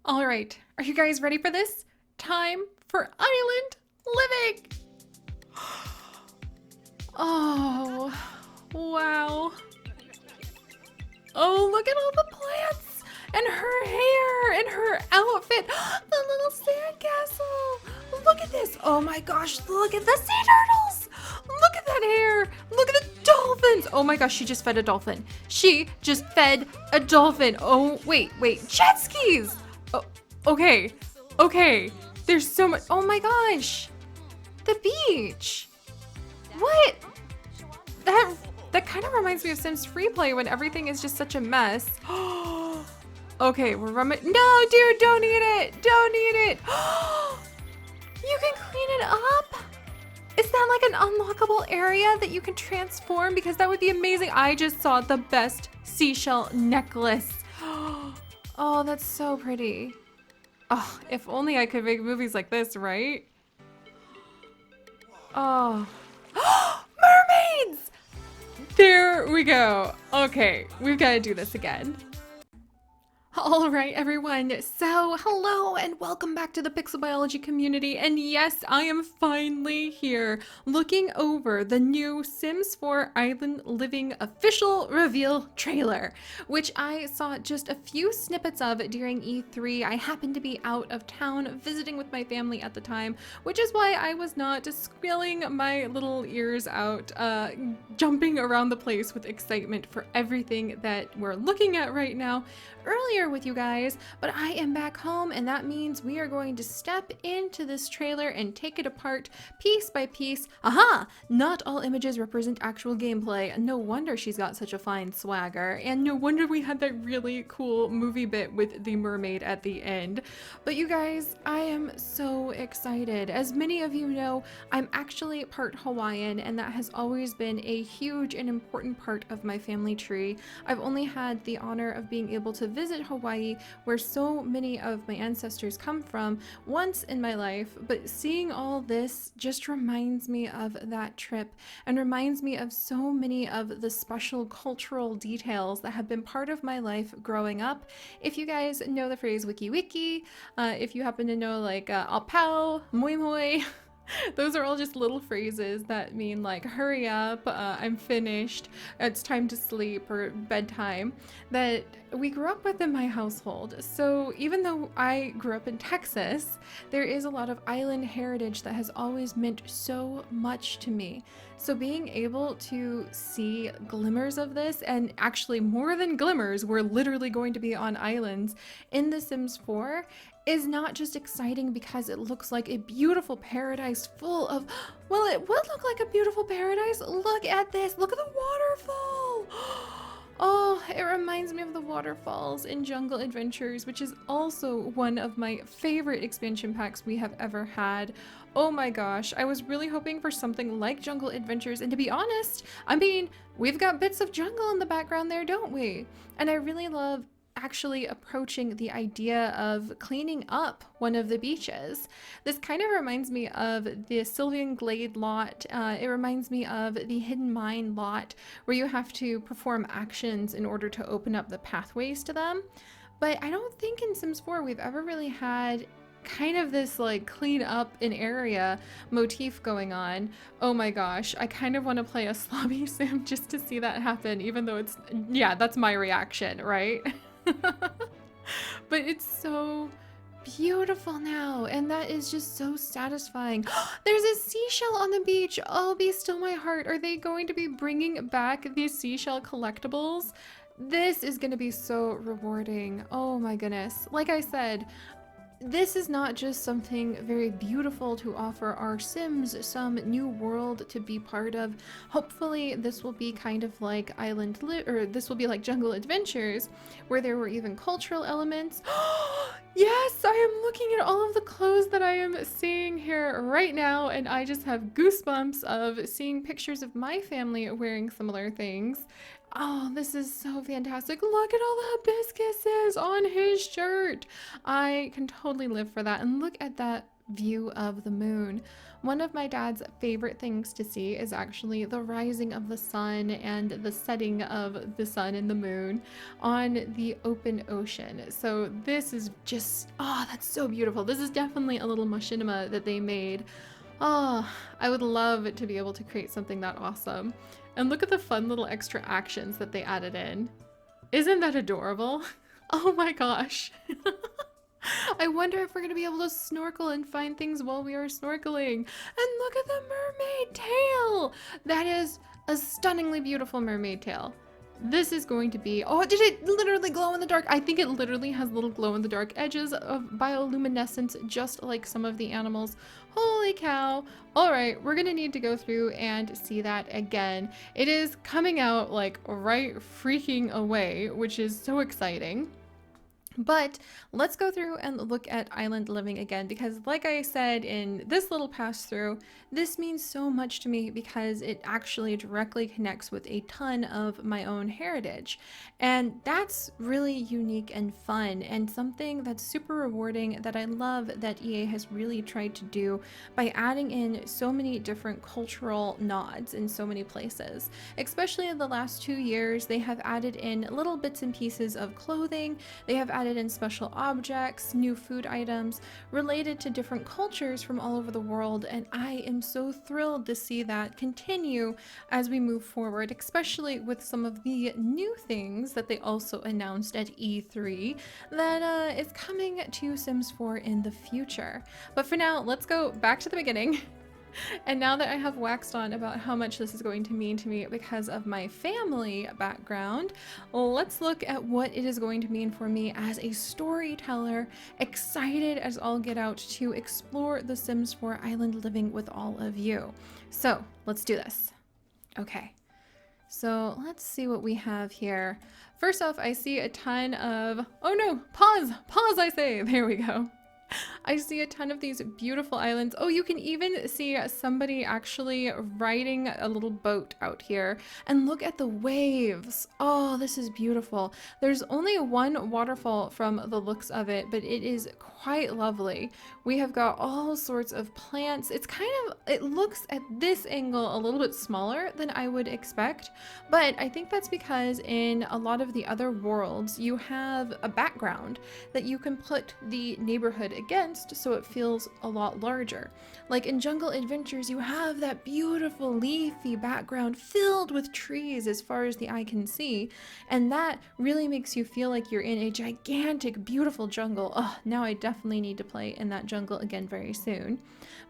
All right, are you guys ready for this? Time for island living. Oh, wow. Oh, look at all the plants and her hair and her outfit. The little sandcastle. Look at this. Oh my gosh, look at the sea turtles. Look at that hair. Look at the dolphins. Oh my gosh, she just fed a dolphin. She just fed a dolphin. Oh, wait. Jet skis. Oh, okay. Okay. There's so much. Oh my gosh. The beach. What? That kind of reminds me of Sims Freeplay when everything is just such a mess. Okay, we're running. No, dude, don't eat it. Don't eat it. You can clean it up. Is that like an unlockable area that you can transform? Because that would be amazing. I just saw the best seashell necklace. Oh, that's so pretty. Oh, if only I could make movies like this, right? Oh. Mermaids! There we go. Okay, we've got to do this again. All right, everyone. So, hello and welcome back to the Pixel Biology community. And yes, I am finally here looking over the new Sims 4 Island Living official reveal trailer, which I saw just a few snippets of during E3. I happened to be out of town visiting with my family at the time, which is why I was not squealing my little ears out, jumping around the place with excitement for everything that we're looking at right now earlier with you guys, but I am back home, and that means we are going to step into this trailer and take it apart piece by piece. Aha! Not all images represent actual gameplay. No wonder she's got such a fine swagger, and no wonder we had that really cool movie bit with the mermaid at the end. But you guys, I am so excited. As many of you know, I'm actually part Hawaiian, and that has always been a huge and important part of my family tree. I've only had the honor of being able to visit Hawaii, where so many of my ancestors come from, once in my life, but seeing all this just reminds me of that trip and reminds me of so many of the special cultural details that have been part of my life growing up. If you guys know the phrase wiki wiki, if you happen to know like apau, moi moi, those are all just little phrases that mean like hurry up, I'm finished, it's time to sleep, or bedtime, that we grew up with in my household. So even though I grew up in Texas, there is a lot of island heritage that has always meant so much to me. So being able to see glimmers of this, and actually more than glimmers, we're literally going to be on islands in The Sims 4, is not just exciting because it looks like a beautiful paradise full of, well, it would look like a beautiful paradise. Look at this. Look at the waterfall. Oh, it reminds me of the waterfalls in Jungle Adventures, which is also one of my favorite expansion packs we have ever had. Oh my gosh, I was really hoping for something like Jungle Adventures, and to be honest, I mean, we've got bits of jungle in the background there, don't we? And I really love actually approaching the idea of cleaning up one of the beaches. This kind of reminds me of the Sylvan Glade lot. It reminds me of the Hidden Mine lot, where you have to perform actions in order to open up the pathways to them. But I don't think in Sims 4 we've ever really had kind of this like clean up an area motif going on. Oh my gosh, I kind of want to play a slobby sim just to see that happen, even though it's, yeah, that's my reaction, right? But it's so beautiful now, and that is just so satisfying. There's a seashell on the beach. Oh, be still my heart. Are they going to be bringing back these seashell collectibles? This is going to be so rewarding. Oh my goodness. Like I said, this is not just something very beautiful to offer our Sims some new world to be part of. Hopefully this will be kind of like this will be like Jungle Adventures, where there were even cultural elements. Yes, I am looking at all of the clothes that I am seeing here right now, and I just have goosebumps of seeing pictures of my family wearing similar things. Oh, this is so fantastic. Look at all the hibiscuses on his shirt. I can totally live for that. And look at that view of the moon. One of my dad's favorite things to see is actually the rising of the sun and the setting of the sun and the moon on the open ocean. So this is just, oh, that's so beautiful. This is definitely a little machinima that they made. Oh, I would love to be able to create something that awesome. And look at the fun little extra actions that they added in. Isn't that adorable? Oh my gosh. I wonder if we're going to be able to snorkel and find things while we are snorkeling. And look at the mermaid tail. That is a stunningly beautiful mermaid tail. This is going to be, oh, did it literally glow in the dark? I think it literally has little glow in the dark edges of bioluminescence, just like some of the animals. Holy cow. All right, we're gonna need to go through and see that again. It is coming out like right freaking away, which is so exciting. But let's go through and look at island living again, because like I said in this little pass through, this means so much to me because it actually directly connects with a ton of my own heritage. And that's really unique and fun and something that's super rewarding that I love that EA has really tried to do by adding in so many different cultural nods in so many places. Especially in the last 2 years, they have added in little bits and pieces of clothing. They have added in special objects, new food items related to different cultures from all over the world, and I am so thrilled to see that continue as we move forward, especially with some of the new things that they also announced at E3 that is coming to Sims 4 in the future. But for now, let's go back to the beginning. And now that I have waxed on about how much this is going to mean to me because of my family background, let's look at what it is going to mean for me as a storyteller, excited as all get out to explore the Sims 4 island living with all of you. So let's do this. Okay, so let's see what we have here. First off, I see a ton of, oh no, pause I say, there we go. I see a ton of these beautiful islands. Oh, you can even see somebody actually riding a little boat out here. And look at the waves. Oh, this is beautiful. There's only one waterfall from the looks of it, but it is quite lovely. We have got all sorts of plants. It's kind of, it looks at this angle a little bit smaller than I would expect, but I think that's because in a lot of the other worlds, you have a background that you can put the neighborhood against so it feels a lot larger. Like in Jungle Adventures, you have that beautiful leafy background filled with trees as far as the eye can see, and that really makes you feel like you're in a gigantic, beautiful jungle. Oh, now I definitely need to play in that jungle again very soon.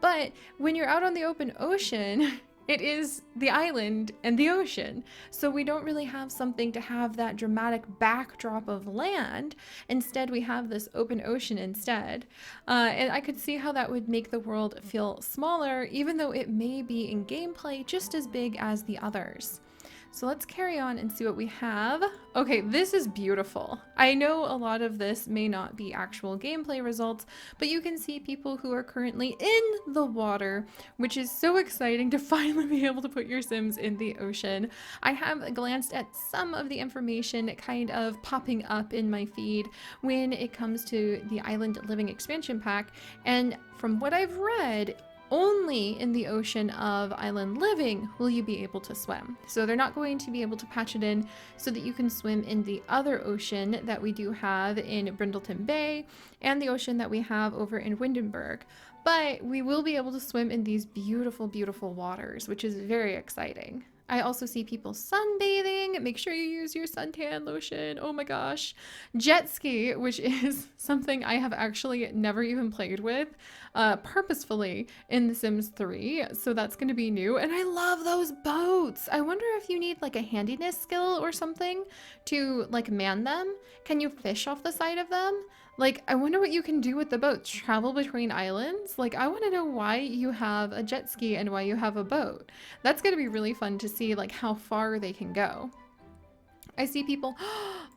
But when you're out on the open ocean, it is the island and the ocean. So we don't really have something to have that dramatic backdrop of land. Instead, we have this open ocean instead. And I could see how that would make the world feel smaller, even though it may be in gameplay just as big as the others. So let's carry on and see what we have. Okay, this is beautiful. I know a lot of this may not be actual gameplay results, but you can see people who are currently in the water, which is so exciting to finally be able to put your Sims in the ocean. I have glanced at some of the information kind of popping up in my feed when it comes to the Island Living expansion pack, and from what I've read, only in the ocean of Island Living will you be able to swim. So they're not going to be able to patch it in so that you can swim in the other ocean that we do have in Brindleton Bay and the ocean that we have over in Windenburg. But we will be able to swim in these beautiful, beautiful waters, which is very exciting. I also see people sunbathing. Make sure you use your suntan lotion. Oh my gosh. Jet ski, which is something I have actually never even played with purposefully in The Sims 3. So that's going to be new. And I love those boats. I wonder if you need like a handiness skill or something to like man them. Can you fish off the side of them? Like, I wonder what you can do with the boats. Travel between islands? Like, I want to know why you have a jet ski and why you have a boat. That's going to be really fun to see, like, how far they can go. I see people.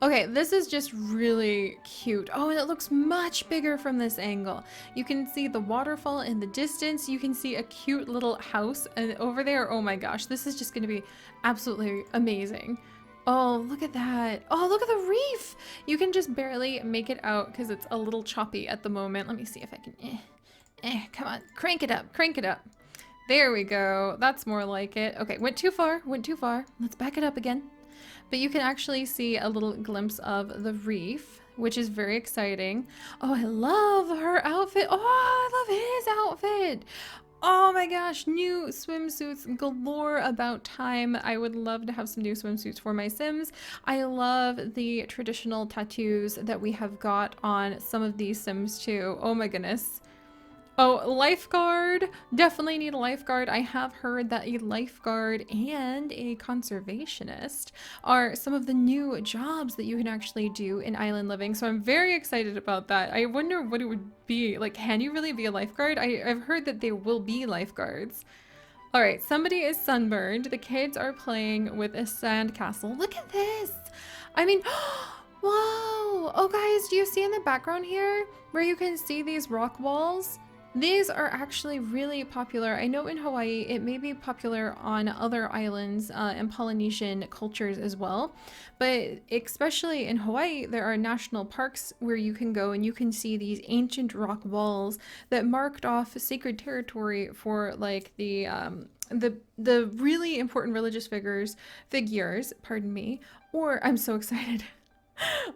Okay, this is just really cute. Oh, and it looks much bigger from this angle. You can see the waterfall in the distance. You can see a cute little house and over there. Oh my gosh, this is just going to be absolutely amazing. Oh, look at that. Oh, look at the reef. You can just barely make it out because it's a little choppy at the moment. Let me see if I can Come on, crank it up, crank it up. There we go. That's more like it. Okay, went too far, went too far. Let's back it up again. But you can actually see a little glimpse of the reef, which is very exciting. Oh, I love her outfit. Oh, I love his outfit. Oh my gosh, new swimsuits galore. About time. I would love to have some new swimsuits for my Sims. I love the traditional tattoos that we have got on some of these Sims too. Oh my goodness. Oh, lifeguard. Definitely need a lifeguard. I have heard that a lifeguard and a conservationist are some of the new jobs that you can actually do in island living. So I'm very excited about that. I wonder what it would be. Like, can you really be a lifeguard? I've heard that there will be lifeguards. All right, somebody is sunburned. The kids are playing with a sandcastle. Look at this. I mean, wow. Oh, guys, do you see in the background here where you can see these rock walls? These are actually really popular. I know in Hawaii, it may be popular on other islands and Polynesian cultures as well. But especially in Hawaii, there are national parks where you can go and you can see these ancient rock walls that marked off sacred territory for like the really important religious figures, pardon me, or I'm so excited.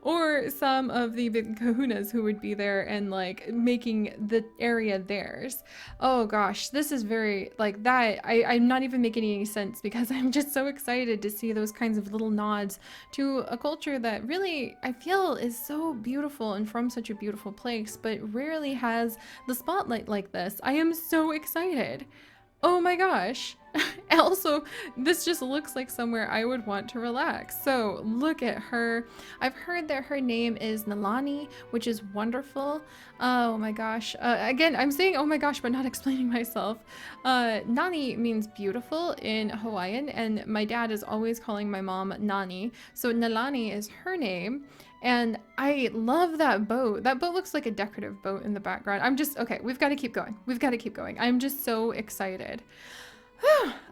Or some of the big kahunas who would be there and like making the area theirs. Oh gosh, this is very like that. I'm not even making any sense because I'm just so excited to see those kinds of little nods to a culture that really I feel is so beautiful and from such a beautiful place, but rarely has the spotlight like this. I am so excited. Oh my gosh. Also, this just looks like somewhere I would want to relax. So look at her. I've heard that her name is Nalani, which is wonderful. Oh my gosh. Again, I'm saying oh my gosh, but not explaining myself. Nani means beautiful in Hawaiian, and my dad is always calling my mom Nani. So Nalani is her name. And I love that boat. That boat looks like a decorative boat in the background. I'm just, okay, we've got to keep going. We've got to keep going. I'm just so excited.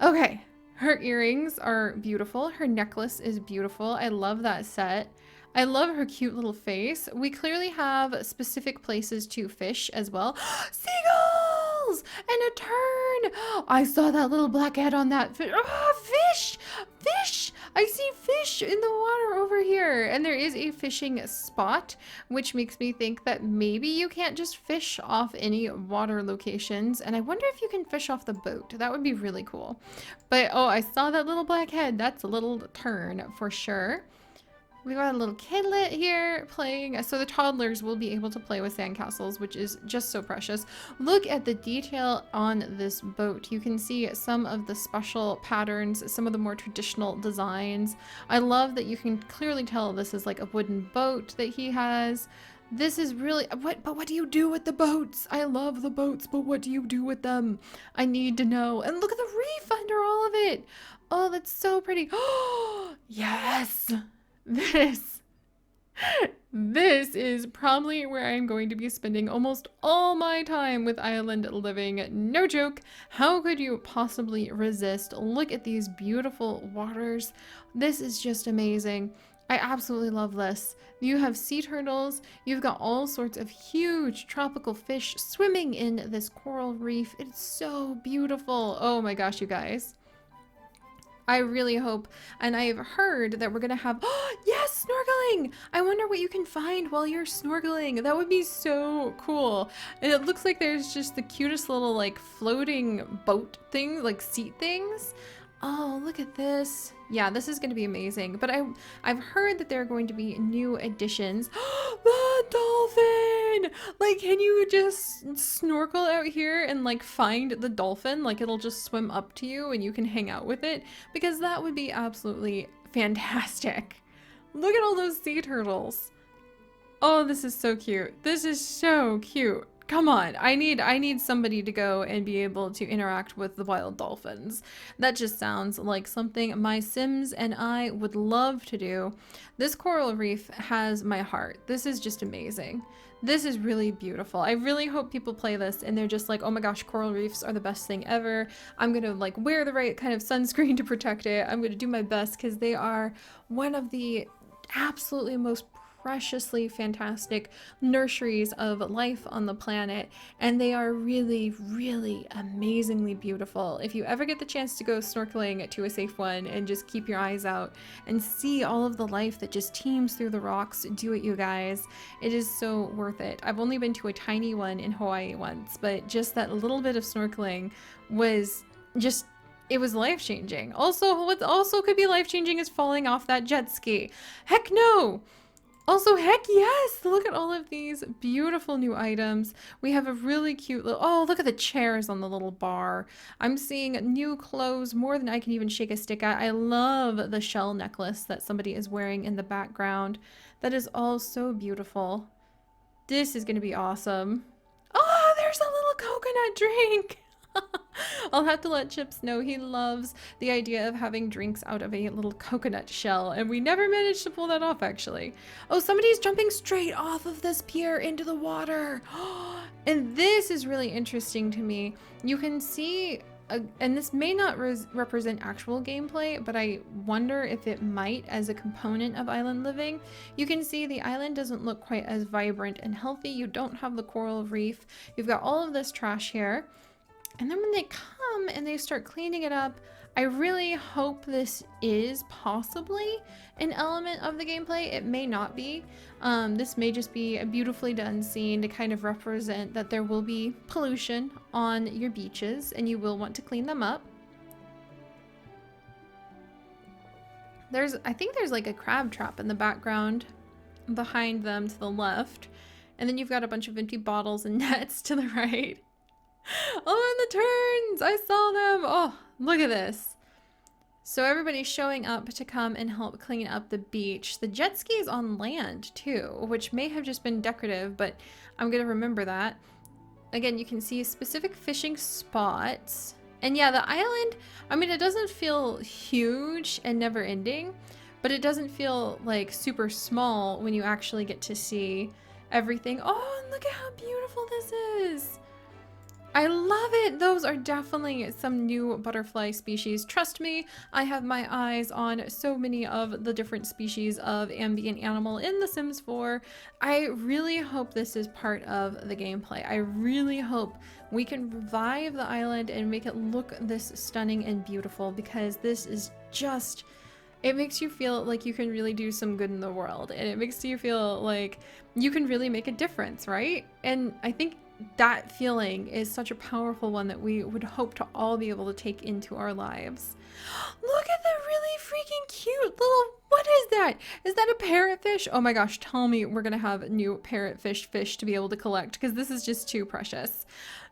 Okay, her earrings are beautiful. Her necklace is beautiful. I love that set. I love her cute little face. We clearly have specific places to fish as well. Seagulls and a tern. I saw that little black head on that fish. Oh, fish! Fish! I see fish in the water over here. And there is a fishing spot, which makes me think that maybe you can't just fish off any water locations. And I wonder if you can fish off the boat. That would be really cool. But oh, I saw that little black head. That's a little tern for sure. We got a little kidlet here playing. So the toddlers will be able to play with sandcastles, which is just so precious. Look at the detail on this boat. You can see some of the special patterns, some of the more traditional designs. I love that you can clearly tell this is like a wooden boat that he has. This is really, but what do you do with the boats? I love the boats, but what do you do with them? I need to know. And look at the reef under all of it. Oh, that's so pretty. Oh, yes. This is probably where I'm going to be spending almost all my time with island living. No joke. How could you possibly resist? Look at these beautiful waters. This is just amazing. I absolutely love this. You have sea turtles. You've got all sorts of huge tropical fish swimming in this coral reef. It's so beautiful. Oh my gosh, you guys. I really hope, and I've heard that we're gonna have, oh, yes, snorkeling! I wonder what you can find while you're snorkeling. That would be so cool. And it looks like there's just the cutest little like floating boat thing, like seat things. Oh, look at this. Yeah, this is going to be amazing. But I've heard that there are going to be new additions. The dolphin! Like, can you just snorkel out here and like find the dolphin? Like, it'll just swim up to you and you can hang out with it? Because that would be absolutely fantastic. Look at all those sea turtles. Oh, this is so cute. This is so cute. Come on, I need somebody to go and be able to interact with the wild dolphins. That just sounds like something my Sims and I would love to do. This coral reef has my heart. This is just amazing. This is really beautiful. I really hope people play this and they're just like, oh my gosh, coral reefs are the best thing ever. I'm gonna like wear the right kind of sunscreen to protect it. I'm gonna do my best because they are one of the absolutely most preciously fantastic nurseries of life on the planet, and they are really, really amazingly beautiful. If you ever get the chance to go snorkeling to a safe one and just keep your eyes out and see all of the life that just teems through the rocks, do it, you guys. It is so worth it. I've only been to a tiny one in Hawaii once, but just that little bit of snorkeling was just, it was life-changing. Also, what also could be life-changing is falling off that jet ski. Heck no! Also, heck yes! Look at all of these beautiful new items. We have a really cute little, oh, look at the chairs on the little bar. I'm seeing new clothes more than I can even shake a stick at. I love the shell necklace that somebody is wearing in the background. That is all so beautiful. This is gonna be awesome. Oh, there's a little coconut drink! I'll have to let Chips know he loves the idea of having drinks out of a little coconut shell, and we never managed to pull that off, actually. Oh, somebody's jumping straight off of this pier into the water. And this is really interesting to me. You can see, and this may not represent actual gameplay, but I wonder if it might as a component of island living. You can see the island doesn't look quite as vibrant and healthy. You don't have the coral reef. You've got all of this trash here. And then when they come and they start cleaning it up, I really hope this is possibly an element of the gameplay. It may not be. This may just be a beautifully done scene to kind of represent that there will be pollution on your beaches and you will want to clean them up. I think there's like a crab trap in the background behind them to the left. And then you've got a bunch of empty bottles and nets to the right. Oh, and the turns! I saw them! Oh, look at this. So everybody's showing up to come and help clean up the beach. The jet ski is on land too, which may have just been decorative, but I'm gonna remember that. Again, you can see specific fishing spots. And yeah, the island, I mean, it doesn't feel huge and never ending, but it doesn't feel like super small when you actually get to see everything. Oh, and look at how beautiful this is. I love it. Those are definitely some new butterfly species. Trust me, I have my eyes on so many of the different species of ambient animal in The Sims 4. I really hope this is part of the gameplay. I really hope we can revive the island and make it look this stunning and beautiful, because this is just, it makes you feel like you can really do some good in the world, and it makes you feel like you can really make a difference, right? And I think that feeling is such a powerful one that we would hope to all be able to take into our lives. Look at the really freaking cute little, what is that? Is that a parrotfish? Oh my gosh, tell me we're gonna have new parrotfish fish to be able to collect, because this is just too precious.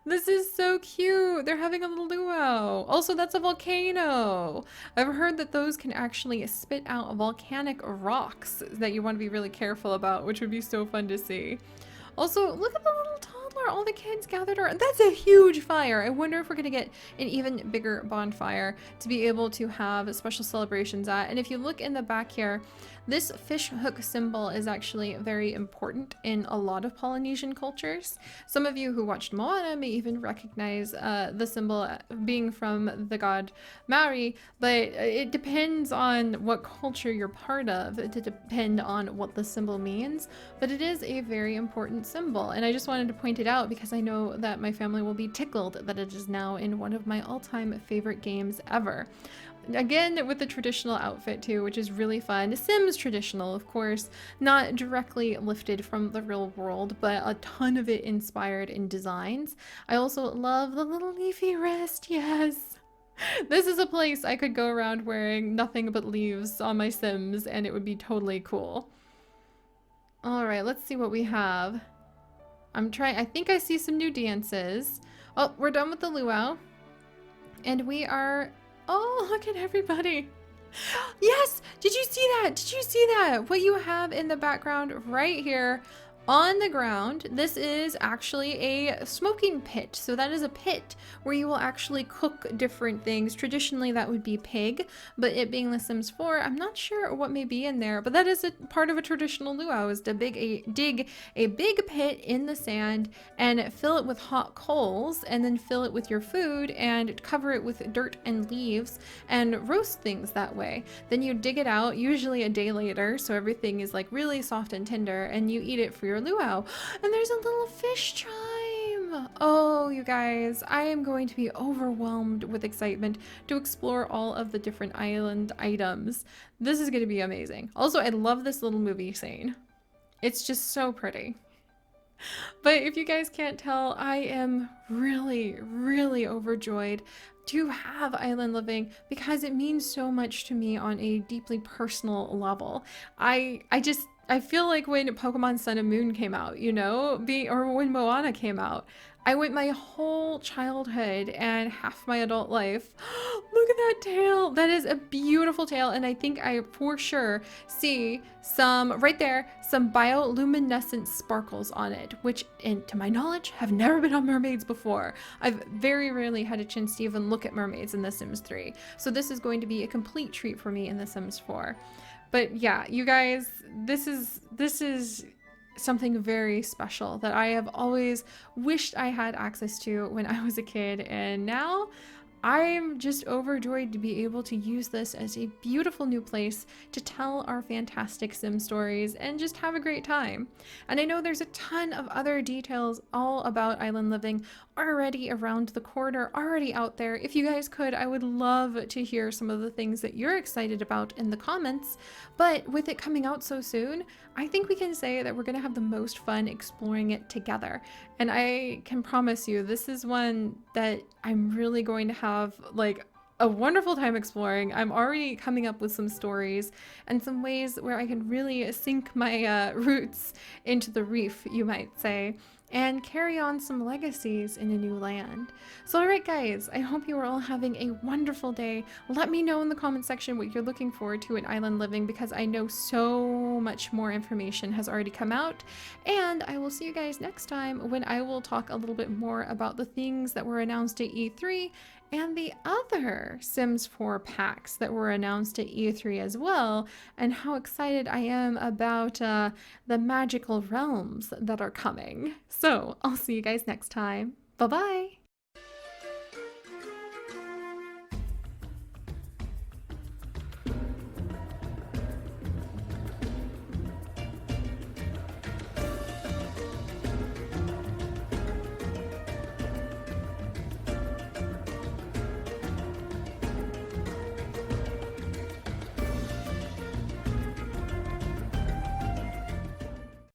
This is so cute. They're having a little luau. Also, that's a volcano. I've heard that those can actually spit out volcanic rocks that you want to be really careful about, which would be so fun to see. Also, look at the little toddler, all the kids gathered around. That's a huge fire. I wonder if we're gonna get an even bigger bonfire to be able to have special celebrations at. And if you look in the back here, this fish hook symbol is actually very important in a lot of Polynesian cultures. Some of you who watched Moana may even recognize the symbol being from the god Maui, but it depends on what culture you're part of to depend on what the symbol means. But it is a very important symbol, and I just wanted to point it out because I know that my family will be tickled that it is now in one of my all-time favorite games ever. Again, with the traditional outfit too, which is really fun. Sims traditional, of course, not directly lifted from the real world, but a ton of it inspired in designs. I also love the little leafy wrist, yes! This is a place I could go around wearing nothing but leaves on my Sims, and it would be totally cool. Alright, let's see what we have. I think I see some new dances. Oh, we're done with the luau. And we are... Oh, look at everybody. Yes! Did you see that? Did you see that? What you have in the background right here. On the ground, this is actually a smoking pit. So that is a pit where you will actually cook different things. Traditionally, that would be pig, but it being The Sims 4, I'm not sure what may be in there, but that is a part of a traditional luau, is to dig a big pit in the sand and fill it with hot coals, and then fill it with your food and cover it with dirt and leaves and roast things that way. Then you dig it out, usually a day later, so everything is like really soft and tender, and you eat it for your luau. And there's a little fish chime. Oh, you guys, I am going to be overwhelmed with excitement to explore all of the different island items. This is going to be amazing. Also, I love this little movie scene. It's just so pretty. But if you guys can't tell, I am really, really overjoyed to have island living because it means so much to me on a deeply personal level. I feel like when Pokemon Sun and Moon came out, you know, or when Moana came out, I went my whole childhood and half my adult life. Look at that tail. That is a beautiful tail. And I think I for sure see some, right there, some bioluminescent sparkles on it, which, and to my knowledge, have never been on mermaids before. I've very rarely had a chance to even look at mermaids in The Sims 3. So this is going to be a complete treat for me in The Sims 4. But yeah, you guys, this is something very special that I have always wished I had access to when I was a kid, and now I'm just overjoyed to be able to use this as a beautiful new place to tell our fantastic Sim stories and just have a great time. And I know there's a ton of other details all about island living already around the corner, already out there. If you guys could, I would love to hear some of the things that you're excited about in the comments. But with it coming out so soon, I think we can say that we're going to have the most fun exploring it together. And I can promise you, this is one that I'm really going to have like a wonderful time exploring. I'm already coming up with some stories and some ways where I can really sink my roots into the reef, you might say, and carry on some legacies in a new land. So alright guys, I hope you are all having a wonderful day. Let me know in the comment section what you're looking forward to in island living, because I know so much more information has already come out. And I will see you guys next time when I will talk a little bit more about the things that were announced at E3 and the other Sims 4 packs that were announced at E3 as well, and how excited I am about the magical realms that are coming. So I'll see you guys next time. Bye-bye!